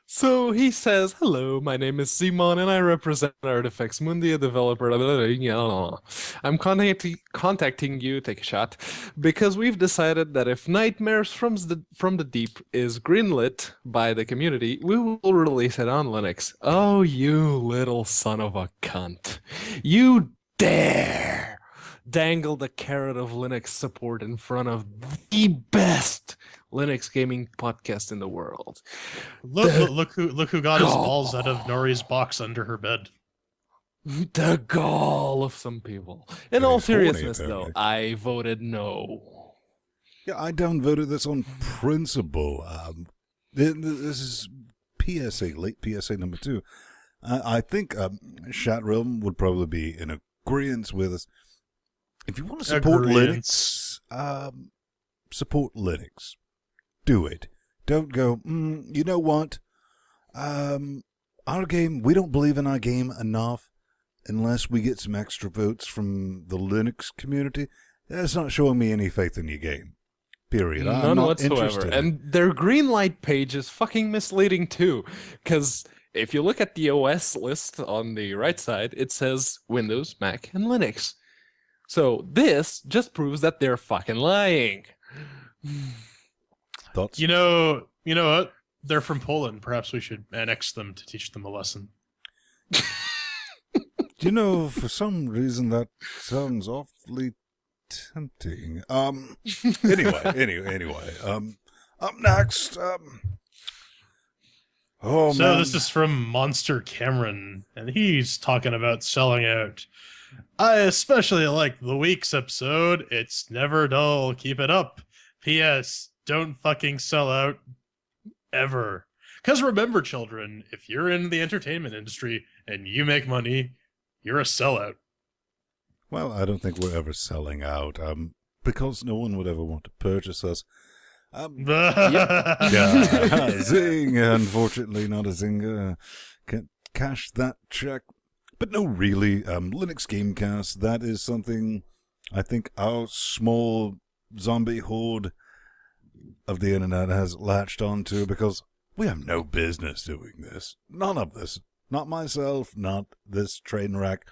So he says, "Hello, my name is Simon, and I represent Artifacts Mundi, a developer. I'm contacting you, take a shot, because we've decided that if Nightmares from the Deep is greenlit by the community, we will release it on Linux. Oh, you little son of a cunt. You dare dangle the carrot of Linux support in front of the best Linux gaming podcast in the world. Look who got his balls out of Nori's box under her bed. The gall of some people. In all seriousness, though, I voted no. Yeah, I downvoted this on principle. This is PSA, late PSA number 2. I think Chat Realm would probably be in agreement with us. If you want to support Linux, support Linux. Do it. Don't go, you know what? Our game, we don't believe in our game enough unless we get some extra votes from the Linux community. That's not showing me any faith in your game. Period. None I'm not whatsoever. interested. And their green light page is fucking misleading too. Because if you look at the OS list on the right side, it says Windows, Mac, and Linux. So this just proves that they're fucking lying. Thoughts? You know what? They're from Poland. Perhaps we should annex them to teach them a lesson. You know, for some reason that sounds awfully tempting. Anyway. Up next, oh So man. this is from Monster Cameron, and he's talking about selling out. I especially like the week's episode. It's never dull. Keep it up. P.S. Don't fucking sell out ever. Because remember, children, if you're in the entertainment industry and you make money, you're a sellout. Well, I don't think we're ever selling out, because no one would ever want to purchase us. Yeah, zing, unfortunately not a zinger. Can't cash that check. But no, really, Linux Gamecast, that is something I think our small zombie horde of the internet has latched onto, because we have no business doing this. None of this. Not myself, not this train wreck,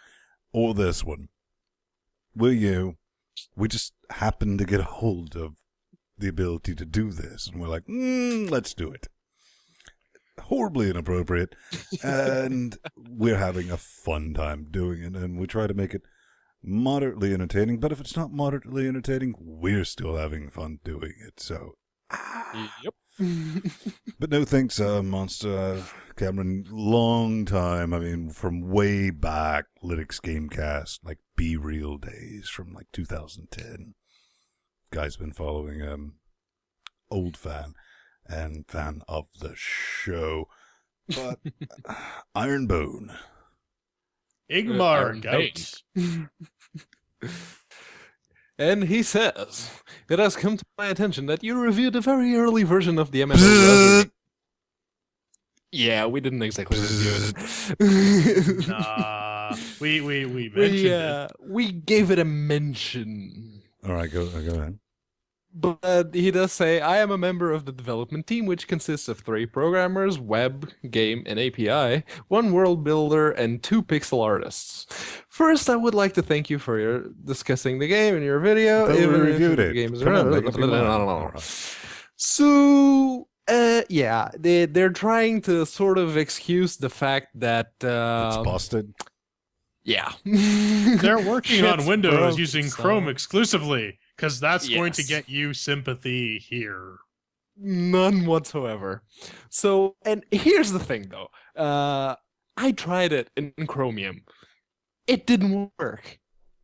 or this one. We're you. We just happen to get a hold of the ability to do this, and we're like, let's do it. Horribly inappropriate, and we're having a fun time doing it, and we try to make it moderately entertaining, but if it's not moderately entertaining, we're still having fun doing it, so... Yep. But no thanks, Monster Cameron. Long time, I mean, from way back, Linux Gamecast, like B-Real days from like 2010. Guy's been following, old fan and fan of the show. But Ironbone. Igmar Gout. And he says, it has come to my attention that you reviewed a very early version of the MMO. Yeah, we didn't exactly review it. Nah, we mentioned it. We gave it a mention. All right, go ahead. But he does say, I am a member of the development team, which consists of 3 programmers, web, game, and API, 1 world builder, and 2 pixel artists. First, I would like to thank you for your discussing the game in your video. I thought we even if reviewed the it. game's Come on, around. make it be mine. So, yeah, they're trying to sort of excuse the fact that... It's busted. Yeah. They're working on Shit's Windows broke, using so- Chrome exclusively, because that's going to Yes. get you sympathy here. None whatsoever. So, and here's the thing, though. I tried it in Chromium. It didn't work.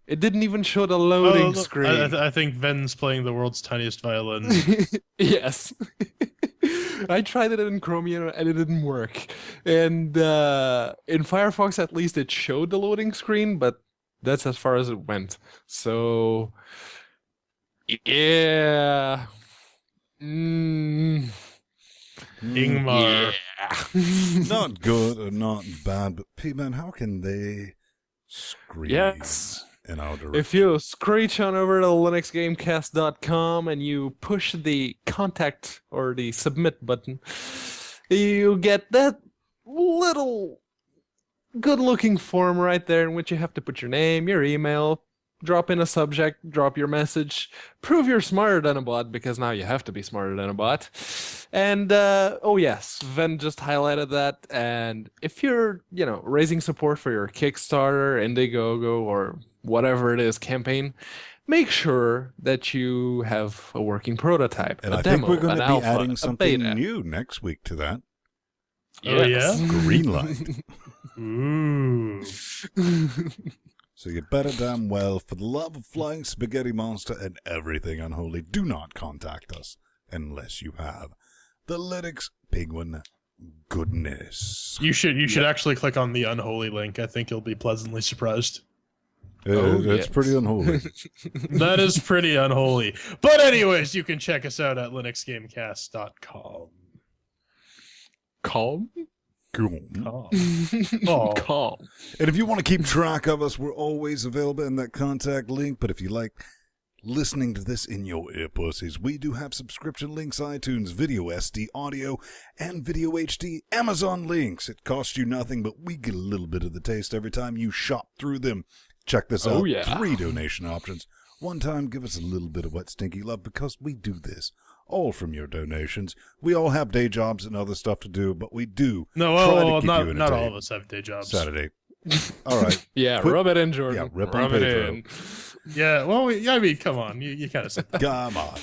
It didn't even show the loading screen. I think Ven's playing the world's tiniest violin. Yes. I tried it in Chromium and it didn't work. And in Firefox, at least, it showed the loading screen, but that's as far as it went. So, yeah. Ingmar. Yeah. Not good or not bad, but P-Man, how can they scream Yes. in our direction? If you screech on over to linuxgamecast.com and you push the contact or the submit button, you get that little good-looking form right there in which you have to put your name, your email, drop in a subject, drop your message, prove you're smarter than a bot, because now you have to be smarter than a bot. And, oh yes, Ven just highlighted that, and if you're, raising support for your Kickstarter, Indiegogo, or whatever it is campaign, make sure that you have a working prototype, And a I demo, think we're going an to be alpha, adding a something beta. new next week to that. Oh, yeah? Green light. Ooh. So you better damn well, for the love of Flying Spaghetti Monster and everything unholy, do not contact us unless you have the Linux Penguin goodness. You should actually click on the unholy link. I think you'll be pleasantly surprised. Oh, It's yes. pretty unholy. That is pretty unholy. But anyways, you can check us out at linuxgamecast.com. Calm? Cool. Oh. Calm. And if you want to keep track of us, we're always available in that contact link. But if you like listening to this in your ear pussies, we do have subscription links, iTunes, Video SD, Audio, and Video HD, Amazon links. It costs you nothing, but we get a little bit of the taste every time you shop through them. Check this Oh, out. yeah. 3 donation options. One time, give us a little bit of wet stinky love, because we do this all from your donations. We all have day jobs and other stuff to do, but we do No, try to well, keep you not all entertained. of us have day jobs. Saturday. All right. Yeah, Quit- rub it in, Jordan. Yeah, rip on rub it Pedro. in. Yeah, well, I mean, come on. You kind of said that. Come on.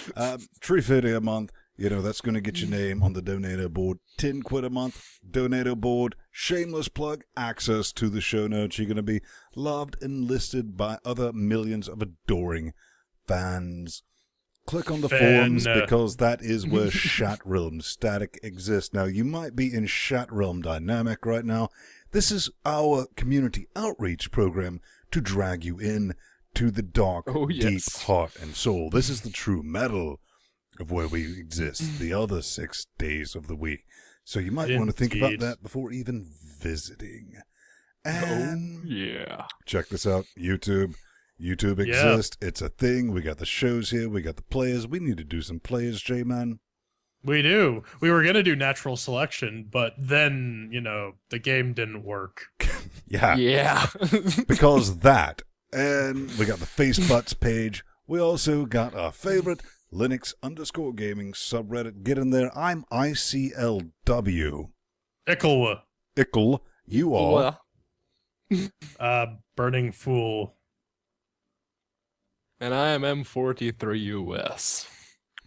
$3.50 a month. You know, that's going to get your name on the donator board. 10 quid a month, donator board, shameless plug, access to the show notes. You're going to be loved and listed by other millions of adoring fans. Click on the forums because that is where Chat Realm Static exists. Now, you might be in Chat Realm Dynamic right now. This is our community outreach program to drag you in to the dark, deep heart and soul. This is the true metal of where we exist the other 6 days of the week. So you might want to think about that before even visiting. And check this out, YouTube. YouTube exists. It's a thing. We got the shows here. We got the players. We need to do some players, J-Man. We do. We were going to do natural selection, but then, the game didn't work. Yeah. Because that. And we got the Face Butts page. We also got our favorite Linux_gaming subreddit. Get in there. I'm ICLW. Ickle. You are. Burning Fool. And I am M43US.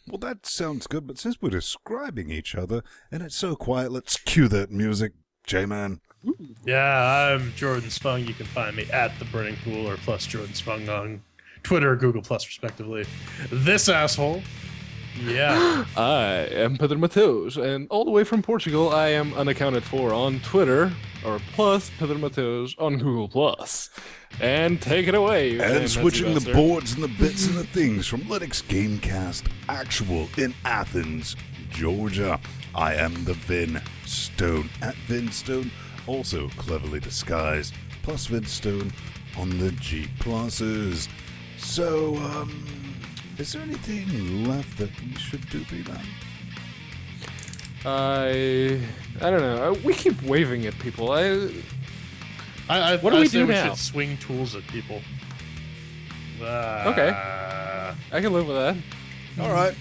Well, that sounds good, but since we're describing each other, and it's so quiet, let's cue that music, J-Man. Yeah, I'm Jordan Spung. You can find me at The Burning Fool or plus Jordan Spung on Twitter or Google Plus, respectively. This asshole. Yeah. I am Pedro Mateus, and all the way from Portugal, I am unaccounted for on Twitter, or plus Pedro Mateus on Google Plus. And take it away. And switching the boards and the bits and the things from LinuxGameCast Actual in Athens, Georgia. I am the Vin Stone at Vin Stone, also cleverly disguised, plus Vin Stone on the G pluses. So, is there anything left that we should do, B-Man? I don't know. We keep waving at people. What do we do now? We should swing tools at people. Okay. I can live with that. All right.